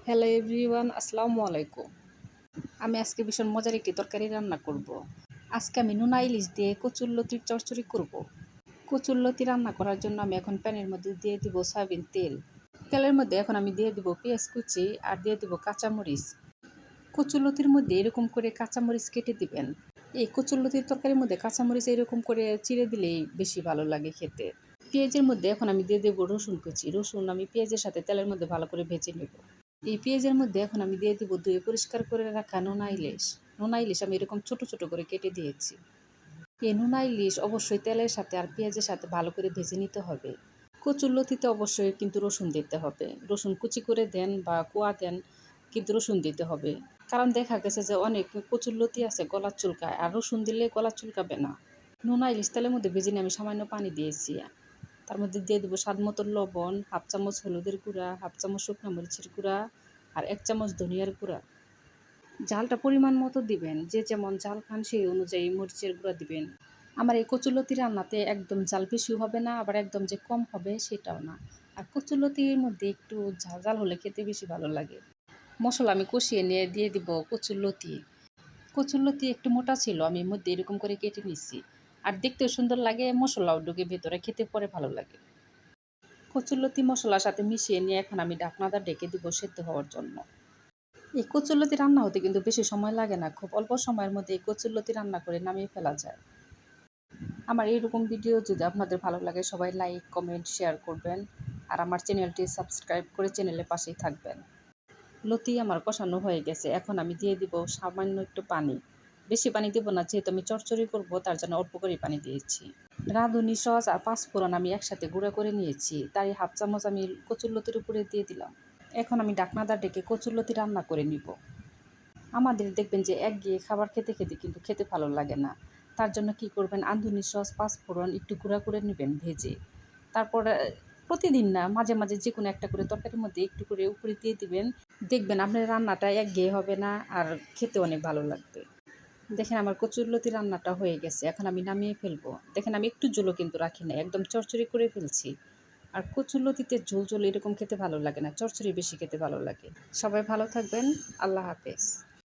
Hello everyone, আসসালামু আলাইকুম। আমি আজকে ভীষণ মজার একটি তরকারি রান্না করব। আজকে আমি নোনা ইলিশ দিয়ে কচুরলতির চচ্চড়ি করব। কচুরলতি রান্না করার জন্য আমি এখন প্যানের মধ্যে দিয়ে দিব সয়াবিন তেল। তেলের মধ্যে এখন আমি দিয়ে দিব পেঁয়াজ কুচি আর দিয়ে দিব কাঁচামরিচ। কচুরলতির মধ্যে এরকম করে কাঁচামরিচ কেটে দিবেন। এই কচুরলতির তরকারির মধ্যে কাঁচামরিচ এরকম করে চিড়ে দিলেই বেশি ভালো লাগে খেতে। পেঁয়াজের মধ্যে এখন আমি দিয়ে দেবো রসুন কুচি। রসুন আমি পেঁয়াজের সাথে তেলের মধ্যে ভালো করে ভেজে নেব। এই পেঁয়াজের মধ্যে এখন আমি দিয়ে দেবো ধুয়ে পরিষ্কার করে রাখা নোনা ইলিশ। নোনা ইলিশ আমি এরকম ছোট ছোট করে কেটে দিয়েছি। এই নোনা ইলিশ অবশ্যই তেলের সাথে আর পেঁয়াজের সাথে ভালো করে ভেজে নিতে হবে। কচুরলতিতে অবশ্যই কিন্তু রসুন দিতে হবে। রসুন কুচি করে দেন বা কোয়া দেন, কিন্তু রসুন দিতে হবে। কারণ দেখা গেছে যে অনেক কচুরলতি আছে গলা চুলকায়, আর রসুন দিলে গলা চুলকাবে না। নোনা ইলিশ তেলের মধ্যে ভেজে নিয়ে আমি সামান্য পানি দিয়েছি। তার মধ্যে দিয়ে দেবো স্বাদ মতো লবণ, হাফ চামচ হলুদের গুঁড়া, হাফ চামচ শুকনো মরিচের গুঁড়া আর 1 চামচ ধনিয়ার গুঁড়া। ঝালটা পরিমাণ মতো দিবেন, যে যেমন ঝাল খান সেই অনুযায়ী মরিচের গুঁড়া দিবেন। আমার এই কচুরলতি রান্নাতে একদম ঝাল বেশি হবে না, আবার একদম যে কম হবে সেটাও না। আর কচুরলতির মধ্যে একটু ঝাল ঝাল হলে খেতে বেশি ভালো লাগে। মশলা আমি কষিয়ে নিয়ে দিয়ে দিব কচুরলতি। কচুরলতি একটু মোটা ছিল, আমি এর মধ্যে এরকম করে কেটে নিচ্ছি। আর দেখতেও সুন্দর লাগে, মশলাও ঢুকে ভেতরে, খেতে পরে ভালো লাগে। কচুরলতি মশলার সাথে মিশিয়ে নিয়ে এখন আমি ঢাকনাটা ঢেকে দিব সেদ্ধ হওয়ার জন্য। এই কচুরলতি রান্না হতে কিন্তু বেশি সময় লাগে না, খুব অল্প সময়ের মধ্যে এই কচুরলতি রান্না করে নামিয়ে ফেলা যায়। আমার এইরকম ভিডিও যদি আপনাদের ভালো লাগে সবাই লাইক, কমেন্ট, শেয়ার করবেন। আর আমার চ্যানেলটি সাবস্ক্রাইব করে চ্যানেলের পাশেই থাকবেন। লতি আমার কষানো হয়ে গেছে, এখন আমি দিয়ে দিব সামান্য একটু পানি। বেশি পানি দেব না, যেহেতু আমি চচ্চড়ি করব তার জন্য অল্প করে পানি দিয়েছি। রাঁধুনি সস আর পাঁচফোড়ন আমি একসাথে গুঁড়া করে নিয়েছি, তাই হাফ চামচ আমি কচুরলতির উপরে দিয়ে দিলাম। এখন আমি ঢাকনাটা ডেকে কচুরলতি রান্না করে নিব। আমাদের দেখবেন যে একঘেয়ে খাবার খেতে খেতে কিন্তু খেতে ভালো লাগে না। তার জন্য কি করবেন, রাঁধুনি সস, পাঁচফোড়ন একটু গুঁড়া করে নেবেন ভেজে। তারপর প্রতিদিন না, মাঝে মাঝে যে কোনো একটা করে তরকারির মধ্যে একটু করে উপরে দিয়ে দিবেন। দেখবেন আপনার রান্নাটা একঘেয়ে হবে না, আর খেতে অনেক ভালো লাগবে। দেখেন আমার কচুরলতি রান্নাটা হয়ে গেছে, এখন আমি নামিয়ে ফেলবো। দেখেন আমি একটু ঝোলও কিন্তু রাখি না, একদম চচ্চড়ি করে ফেলছি। আর কচুরলতিতে ঝোল ঝোল এরকম খেতে ভালো লাগে না, চচ্চড়ি বেশি খেতে ভালো লাগে। সবাই ভালো থাকবেন। আল্লাহ হাফেজ।